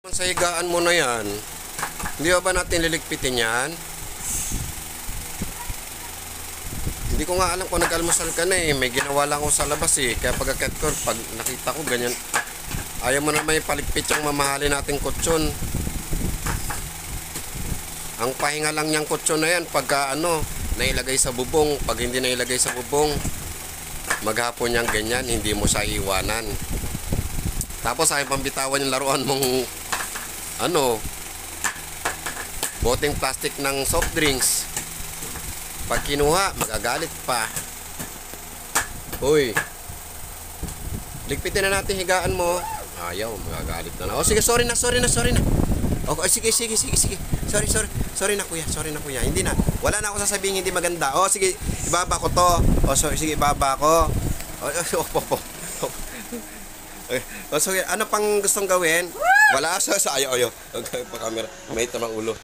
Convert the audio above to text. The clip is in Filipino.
Sa higaan mo na yan, hindi ba natin liligpitin yan? Hindi ko nga alam kung nag-almusal ka na eh. May ginawa lang ako sa labas eh. Kaya pagkakat ko, pag nakita ko ganyan, ayaw mo na may paligpit yung mamahalin nating kutsyon. Ang pahinga lang niyang kutsyon na yan pagka nailagay sa bubong. Pag hindi nailagay sa bubong, maghapon niyang ganyan, hindi mo siya iwanan. Tapos ayaw pang bitawan yung laruan mong boteng plastic ng soft drinks. Pag kinuha, magagalit pa. Uy, ligpitin na natin higaan mo. Ayaw, magagalit na. O sige, sorry na. Okay, sige. Sorry na kuya. Hindi na. Wala na ako sasabihin hindi maganda. O sige, ibaba ko to. O sige, ibaba ko. O sige, ano pang gustong gawin? Wala sa ayaw. Pa camera. May tamang ulo.